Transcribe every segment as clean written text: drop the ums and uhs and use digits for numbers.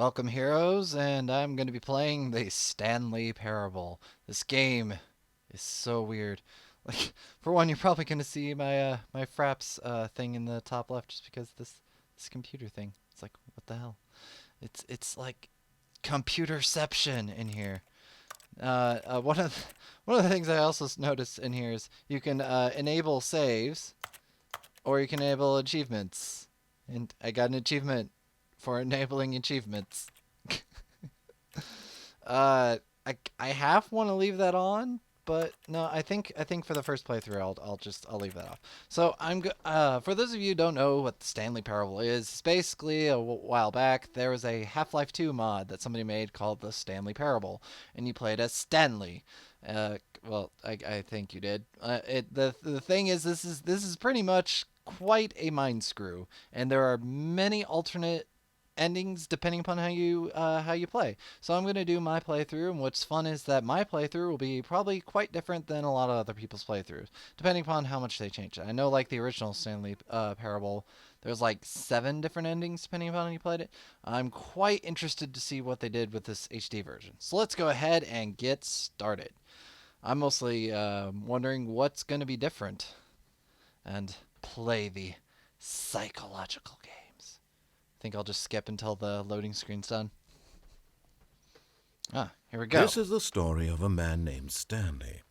Welcome, heroes, and I'm going to be playing the Stanley Parable. This game is so weird. Like, for one, you're probably going to see my Fraps thing in the top left, just because this computer thing. It's like, what the hell? It's like computerception in here. One of the things I also noticed in here is you can enable saves, or you can enable achievements, and I got an achievement for enabling achievements. I half want to leave that on, but no, I think for the first playthrough I'll leave that off. So for those of you who don't know what the Stanley Parable is, it's basically a while back there was a Half-Life 2 mod that somebody made called the Stanley Parable, and you played as Stanley. Well, I think you did. The thing is, this is pretty much quite a mind screw, and there are many alternate endings depending upon how you play. So I'm going to do my playthrough, and what's fun is that my playthrough will be probably quite different than a lot of other people's playthroughs, depending upon how much they change it. I know, like the original Stanley Parable, there's like 7 different endings depending upon how you played it. I'm quite interested to see what they did with this HD version. So let's go ahead and get started. I'm mostly wondering what's going to be different and play the psychological game. I think I'll just skip until the loading screen's done. Ah, here we go. This is the story of a man named Stanley.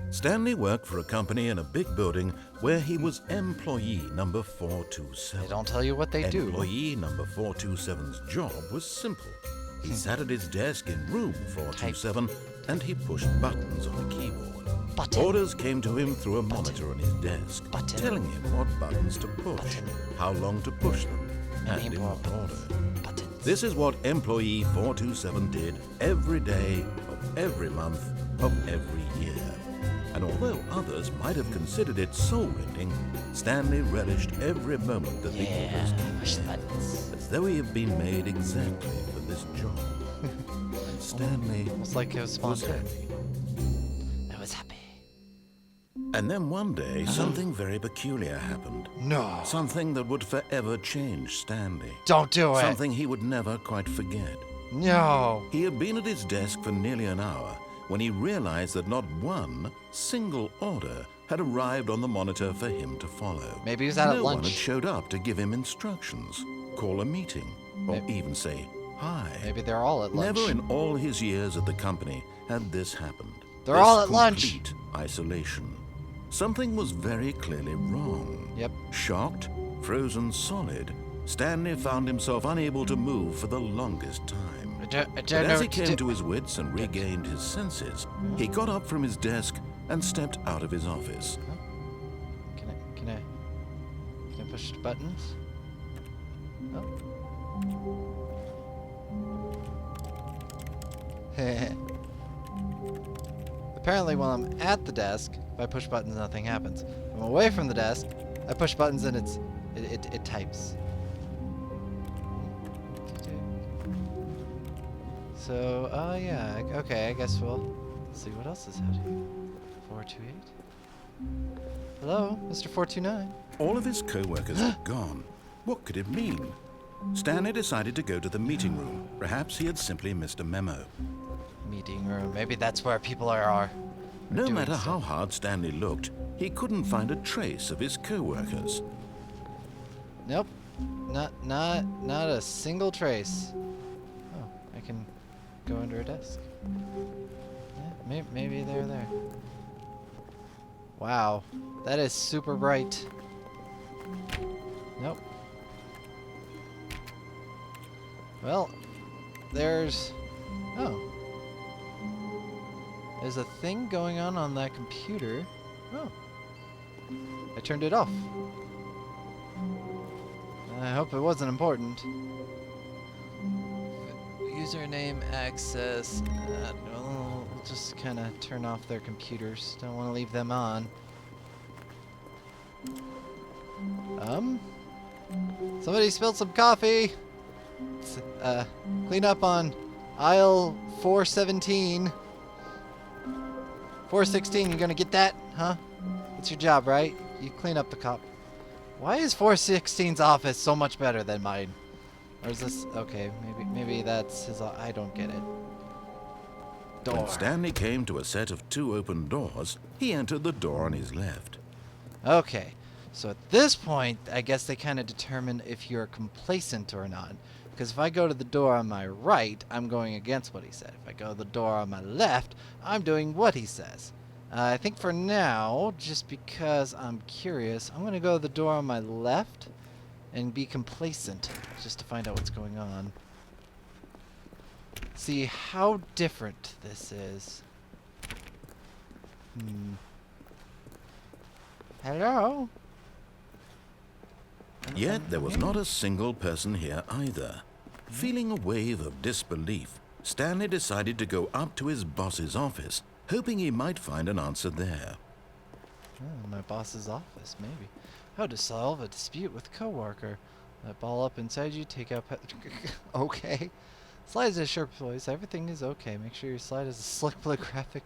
Stanley worked for a company in a big building where he was employee number 427. They don't tell you what they do. Employee number 427's job was simple. He sat at his desk in room 427 and he pushed buttons on a keyboard. Orders came to him through a monitor on his desk, telling him what buttons to push, how long to push them, and in what order. This is what employee 427 did every day of every month of every year. And although others might have considered it soul-rending, Stanley relished every moment that the orders came in, as though he had been made exactly for this job. And Stanley Almost like it was sponsored. happy. I was happy. And then one day, something very peculiar happened. No. Something that would forever change Stanley. Don't do it. Something he would never quite forget. No. He had been at his desk for nearly an hour when he realized that not one single order had arrived on the monitor for him to follow. Maybe he was out at No one had lunch. showed up to give him instructions, call a meeting, or even say hi. Maybe they're all at lunch. Never in all his years at the company had this happened. They're This all at lunch. Complete isolation. Something was very clearly wrong. Yep. Shocked, frozen solid, Stanley found himself unable to move for the longest time. But as he came to his wits and regained his senses, he got up from his desk and stepped out of his office. Can I push the buttons? Oh. Apparently, while I'm at the desk, if I push buttons, nothing happens. If I'm away from the desk, I push buttons and it types. So, yeah, okay, I guess we'll see what else is out here. 428. Hello, Mr. 429. All of his co-workers were gone. What could it mean? Stanley decided to go to the meeting room. Perhaps he had simply missed a memo. Meeting room. Maybe that's where people are No doing matter stuff. how hard Stanley looked, he couldn't find a trace of his co-workers. Nope. Not a single trace. Oh, I can go under a desk. Yeah, maybe they're there. Wow. That is super bright. Nope. Well, there's... Oh. There's a thing going on that computer. Oh. I turned it off. I hope it wasn't important. Username access. We'll just kind of turn off their computers. Don't want to leave them on. Somebody spilled some coffee. Clean up on aisle 417. 416, you gonna get that? Huh? It's your job, right? You clean up the cop. Why is 416's office so much better than mine? Or is this okay? Maybe that's his. I don't get it. Door. When Stanley came to a set of 2 open doors, he entered the door on his left. Okay, so at this point, I guess they kind of determine if you're complacent or not. Because if I go to the door on my right, I'm going against what he said. If I go to the door on my left, I'm doing what he says. I think for now, just because I'm curious, I'm going to go to the door on my left and be complacent just to find out what's going on. See how different this is. Hello? Yet there was not a single person here either. Feeling a wave of disbelief, Stanley decided to go up to his boss's office, hoping he might find an answer there. Oh, my boss's office, maybe. How to solve a dispute with a coworker. That ball up inside you, take out okay. Slide is a sharp voice. Everything is okay. Make sure your slide is a slick blue graphic.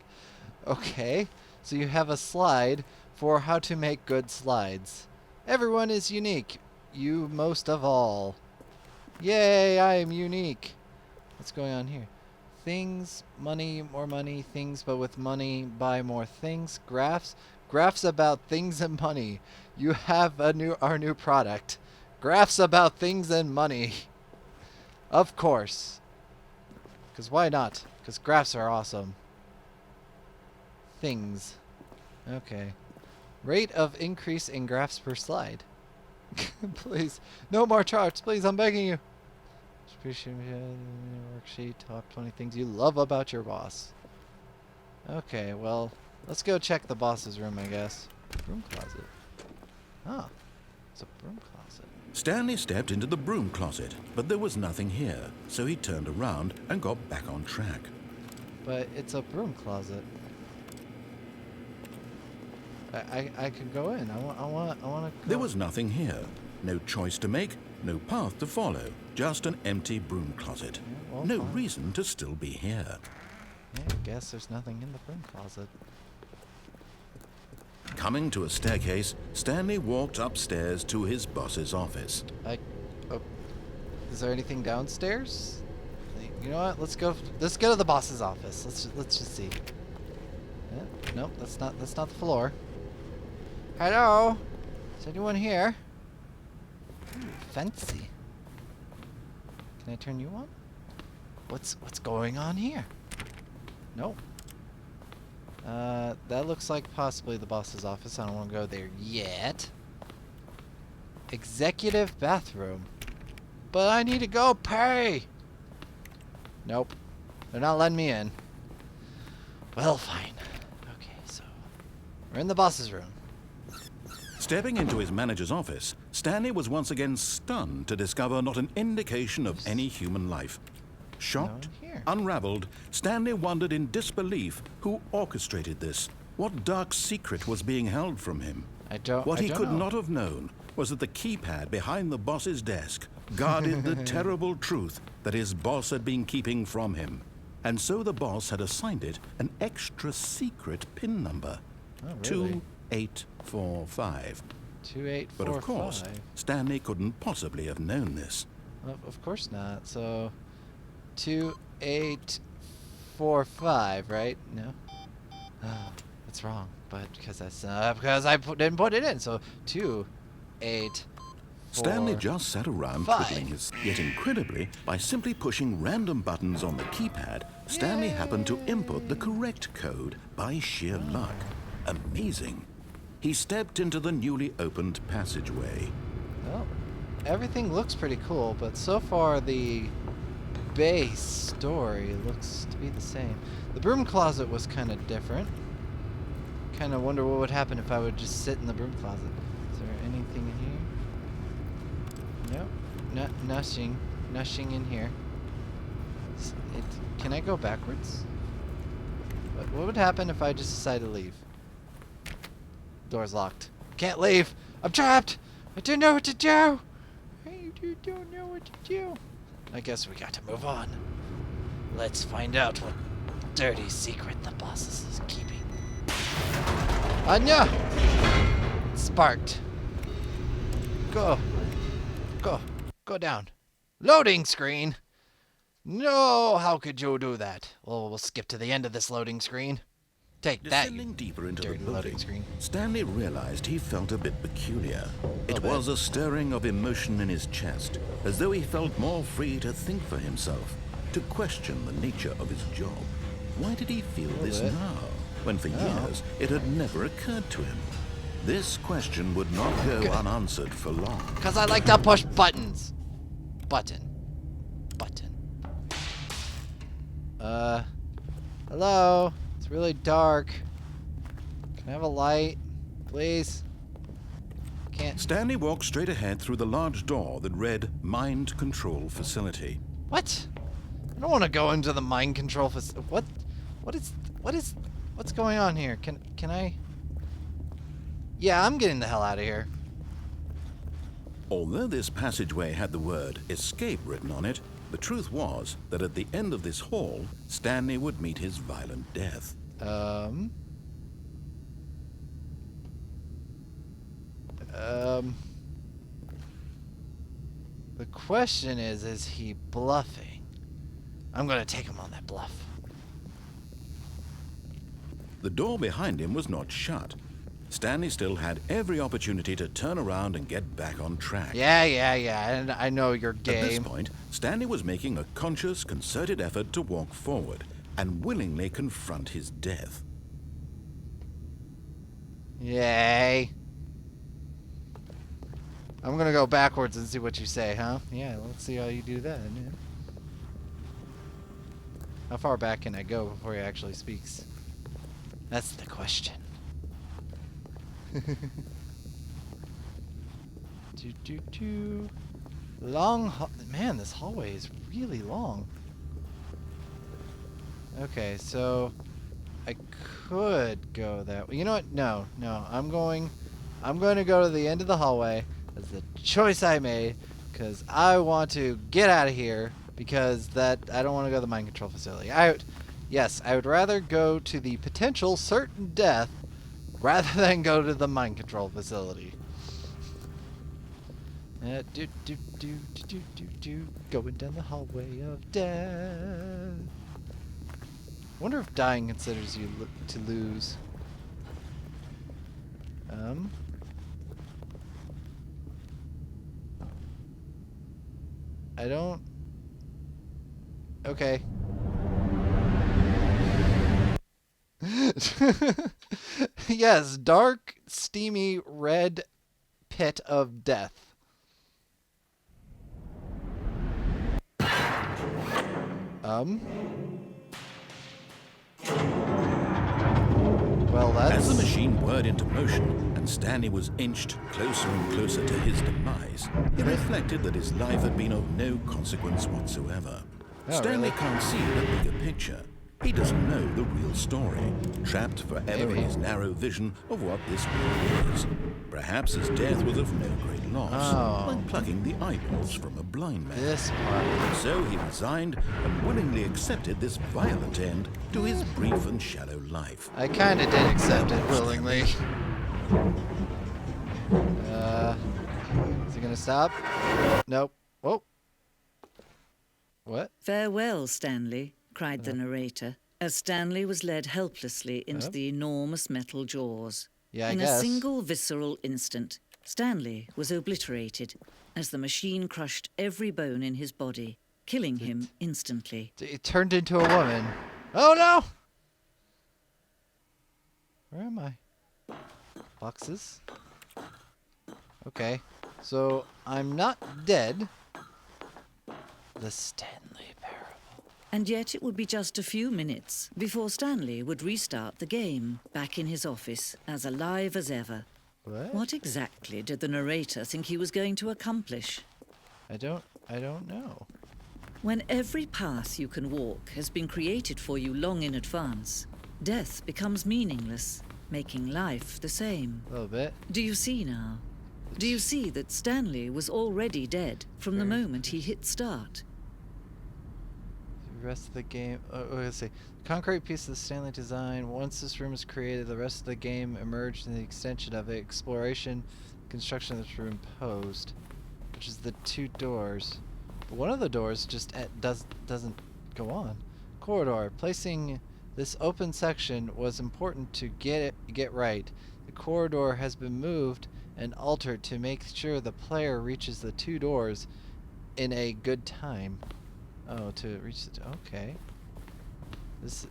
Okay. So you have a slide for how to make good slides. Everyone is unique. You most of all. Yay, I am unique. What's going on here? Things, money, more money, things, but with money, buy more things. Graphs. Graphs about things and money. You have our new product. Graphs about things and money. Of course. Because why not? Because graphs are awesome. Things. Okay. Rate of increase in graphs per slide. Please. No more charts. Please, I'm begging you. Worksheet. Top 20 things you love about your boss. Okay, well, let's go check the boss's room, I guess. Broom closet. Ah. It's a broom closet. Stanley stepped into the broom closet, but there was nothing here, so he turned around and got back on track. But it's a broom closet. I could go in. I want to. There was nothing here. No choice to make, no path to follow. Just an empty broom closet. Yeah, well, no fine. reason to still be here. Yeah, I guess there's nothing in the broom closet. Coming to a staircase, Stanley walked upstairs to his boss's office. Oh, is there anything downstairs? You know what? Let's go to the boss's office. Let's just see. Yeah, nope, that's not the floor. Hello? Is anyone here? Ooh, fancy. Can I turn you on? What's going on here? Nope. That looks like possibly the boss's office. I don't want to go there yet. Executive bathroom. But I need to go pay! Nope. They're not letting me in. Well, fine. Okay, so we're in the boss's room. Stepping into his manager's office, Stanley was once again stunned to discover not an indication of any human life. Shocked, No one here. unraveled, Stanley wondered in disbelief who orchestrated this. What dark secret was being held from him? What he could not have known was that the keypad behind the boss's desk guarded the terrible truth that his boss had been keeping from him. And so the boss had assigned it an extra secret PIN number. Oh, really? 2845. 2845. But of course, Stanley couldn't possibly have known this. Of course not. So 2845, right? No. That's wrong. But because didn't put it in. So 2845. Stanley just sat around twiddling his... Yet incredibly, by simply pushing random buttons on the keypad, Stanley happened to input the correct code by sheer luck. Amazing. He stepped into the newly opened passageway. Well, everything looks pretty cool, but so far the base story looks to be the same. The broom closet was kind of different. Kind of wonder what would happen if I would just sit in the broom closet. Is there anything in here? Nope. Nothing in here. Can I go backwards? What would happen if I just decide to leave? Door's locked. Can't leave. I'm trapped. I don't know what to do. I don't know what to do. I guess we got to move on. Let's find out what dirty secret the boss is keeping. Anya! Sparked. Go. Go down. Loading screen? No, how could you do that? Well, we'll skip to the end of this loading screen. Take that, you Descending deeper into the dirty building, loading screen. Stanley realized he felt a bit peculiar. It was a stirring of emotion in his chest, as though he felt more free to think for himself, to question the nature of his job. Why did he feel this now, when for years it had never occurred to him? This question would not go unanswered for long. Because I like to push buttons. Button. Hello? It's really dark. Can I have a light, please? Can't. Stanley walked straight ahead through the large door that read Mind Control Facility. What? I don't want to go into the mind control facility. What's going on here? Can I? Yeah, I'm getting the hell out of here. Although this passageway had the word escape written on it, the truth was that at the end of this hall, Stanley would meet his violent death. The question is he bluffing? I'm gonna take him on that bluff. The door behind him was not shut. Stanley still had every opportunity to turn around and get back on track. Yeah, and I know your game. At this point, Stanley was making a conscious, concerted effort to walk forward and willingly confront his death. Yay. I'm gonna go backwards and see what you say, huh? Yeah, let's see how you do that. Yeah. How far back can I go before he actually speaks? That's the question. Long man, this hallway is really long. Okay, so I could go that way. You know what? No. I'm going to go to the end of the hallway. That's the choice I made because I want to get out of here because I don't want to go to the mind control facility. I would rather go to the potential certain death rather than go to the mind control facility. Going down the hallway of death. Wonder if dying considers you to lose. I don't. Okay. Yes, dark, steamy, red pit of death. Well, that's... As the machine whirred into motion and Stanley was inched closer and closer to his demise, he reflected that his life had been of no consequence whatsoever. Oh, Stanley really? can't see the bigger picture. He doesn't know the real story, trapped forever in his narrow vision of what this world is. Perhaps his death was of no great loss, like plucking the eyeballs from a blind man. This part. So he resigned and willingly accepted this violent end to his brief and shallow life. I kind of did accept it willingly. Is he gonna stop? Nope. Whoa. What? "Farewell, Stanley," cried the narrator, as Stanley was led helplessly into the enormous metal jaws. Yeah, I In guess. a single visceral instant, Stanley was obliterated as the machine crushed every bone in his body, killing him instantly. It turned into a woman. Oh no! Where am I? Boxes? Okay. So, I'm not dead. The Stanley Parable. And yet it would be just a few minutes before Stanley would restart the game, back in his office, as alive as ever. What exactly did the narrator think he was going to accomplish? I don't know. When every path you can walk has been created for you long in advance, death becomes meaningless, making life the same. A little bit. Do you see now? Do you see that Stanley was already dead from the moment he hit start? The rest of the game. Let's see. Concrete piece of the Stanley design. Once this room is created, the rest of the game emerged in the extension of it. Exploration, construction of this room posed, which is the two doors. One of the doors just doesn't go on. Corridor. Placing this open section was important to get right. The corridor has been moved and altered to make sure the player reaches the 2 doors in a good time. Oh, to reach the... Okay.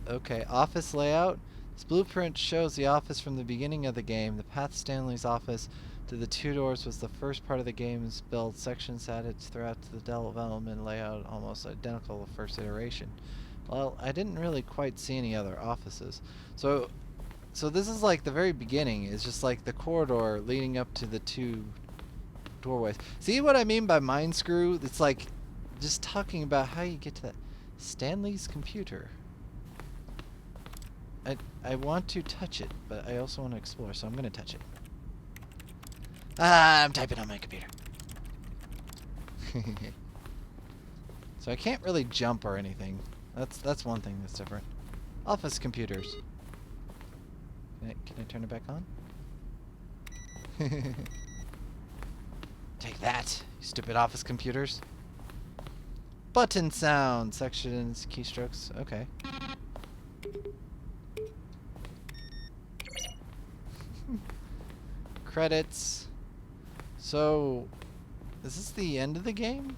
Okay, office layout. This blueprint shows the office from the beginning of the game. The path Stanley's office to the 2 doors was the first part of the game's build. Sections added throughout the development layout almost identical to the first iteration. Well, I didn't really quite see any other offices. So this is like the very beginning. It's just like the corridor leading up to the 2 doorways. See what I mean by mind screw? It's like just talking about how you get to that. Stanley's computer. I want to touch it, but I also want to explore, so I'm going to touch it. I'm typing on my computer. So I can't really jump or anything. That's one thing that's different. Office computers. Can I turn it back on? Take that, you stupid office computers. Button sound, sections, keystrokes. Okay. Credits. So, is this the end of the game?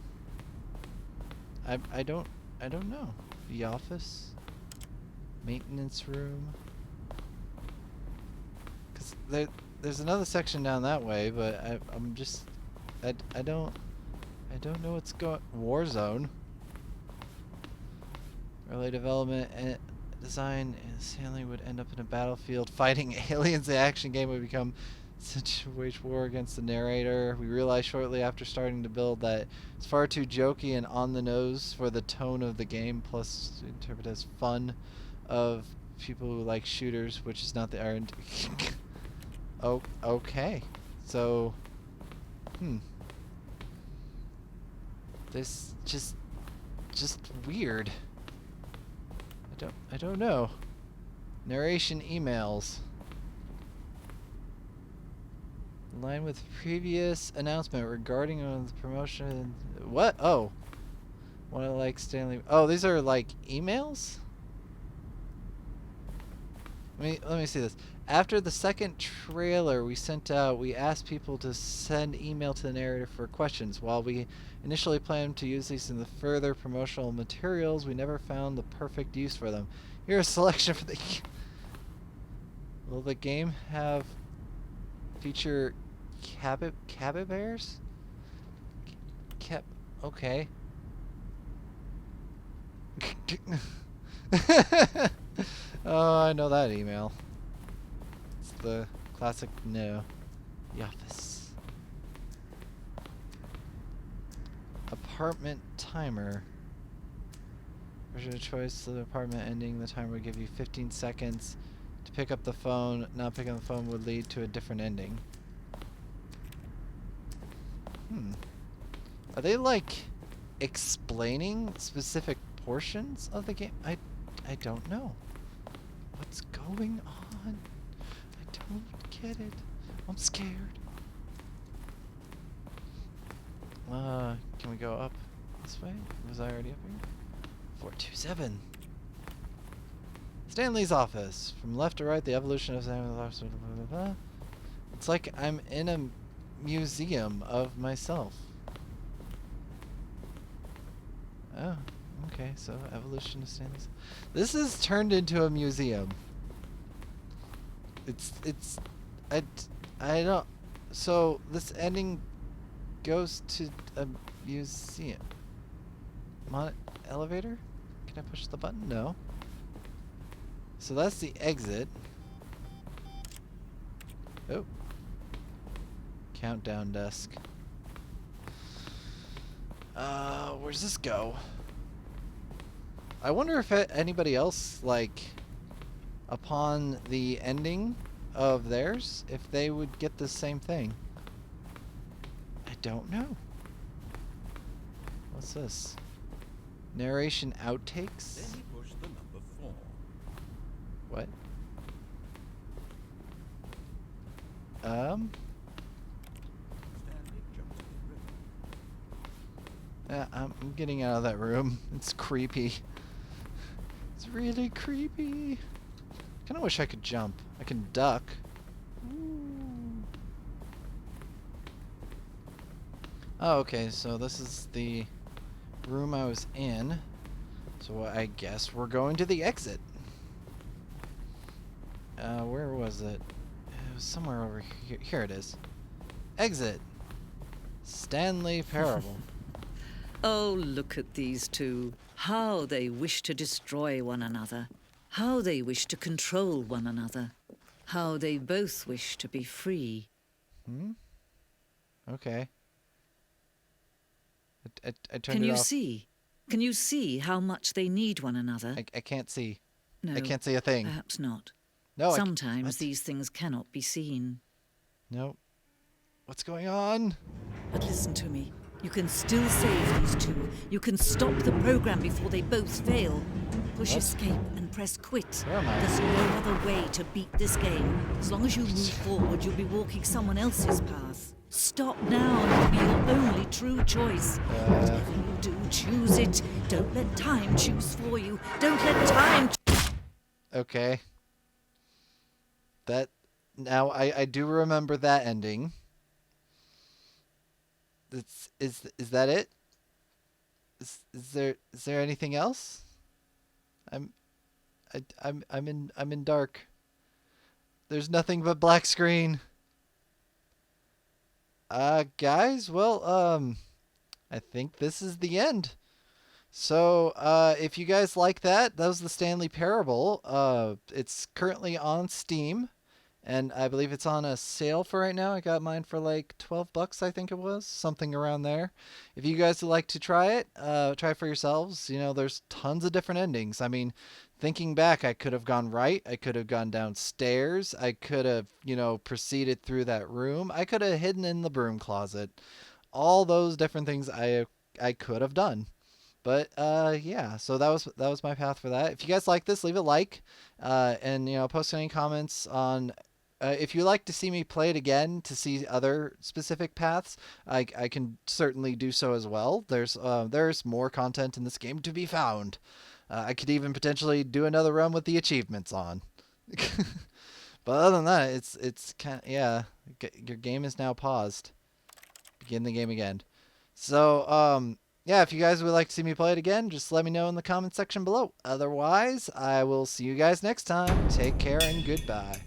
I don't know. The office, maintenance room. Cause there's another section down that way, but I'm just I don't know what's going. Warzone. Early development and design. Stanley would end up in a battlefield fighting aliens. The action game would become such a wage war against the narrator. We realized shortly after starting to build that it's far too jokey and on the nose for the tone of the game, plus to interpret as fun of people who like shooters, which is not the errand. Oh, okay. So, this just weird. I don't know. Narration emails. In line with previous announcement regarding the promotion. What? Oh. One of like Stanley. Oh, these are like emails? Let me see this. After the second trailer we sent out, we asked people to send email to the narrator for questions. While we initially planned to use these in the further promotional materials, we never found the perfect use for them. Here's a selection for the... Will the game have feature capybaras? Okay. Oh, I know that email. It's the classic no. The office. Apartment timer. Version of choice, the apartment ending. The timer would give you 15 seconds to pick up the phone. Not picking up the phone would lead to a different ending. Are they like explaining specific portions of the game? I don't know. What's going on? I don't get it. I'm scared. Can we go up this way? Was I already up here? 427. Stanley's office. From left to right, the evolution of Stanley's office. Blah, blah, blah. It's like I'm in a museum of myself. Oh, okay. So evolution of Stanley's. This is turned into a museum. I don't. So this ending goes to a museum. Elevator? Can I push the button? No. So that's the exit. Oh. Countdown desk. Where's this go? I wonder if anybody else, like, upon the ending of theirs, if they would get the same thing. I don't know. What's this? Narration outtakes? Then he pushed the number 4. What? Stanley jumped in the river. I'm getting out of that room. It's creepy. It's really creepy. Kind of wish I could jump. I can duck. Ooh. Oh, okay, so this is the room I was in. So I guess we're going to the exit. Where was it? It was somewhere over here. Here it is. Exit. Stanley Parable. Oh, look at these two. How they wish to destroy one another. How they wish to control one another. How they both wish to be free. Okay. I turned Can it you off. see? Can you see how much they need one another? I can't see. No, I can't see a thing. perhaps not. No, Sometimes these things cannot be seen. No. What's going on? But listen to me. You can still save these two. You can stop the program before they both fail. Push What? escape and press quit. Where am I? There's no other way to beat this game. As long as you move forward, you'll be walking someone else's path. Stop now and it'll be your only true choice. Whatever you do, choose it. Don't let time choose for you. Don't let time... Okay. That... Now, I do remember that ending. Is that it? Is there anything else? I'm in dark. There's nothing but black screen. Guys, well, I think this is the end. So, if you guys like that was the Stanley Parable. It's currently on Steam. And I believe it's on a sale for right now. I got mine for like $12, I think it was. Something around there. If you guys would like to try it, try it for yourselves. You know, there's tons of different endings. I mean, thinking back, I could have gone right. I could have gone downstairs. I could have, you know, proceeded through that room. I could have hidden in the broom closet. All those different things I could have done. But yeah, so that was my path for that. If you guys like this, leave a like, and you know, post any comments on. If you like to see me play it again to see other specific paths, I can certainly do so as well. There's more content in this game to be found. I could even potentially do another run with the achievements on. But other than that, it's kind of, yeah. Your game is now paused. Begin the game again. So yeah, if you guys would like to see me play it again, just let me know in the comment section below. Otherwise, I will see you guys next time. Take care and goodbye.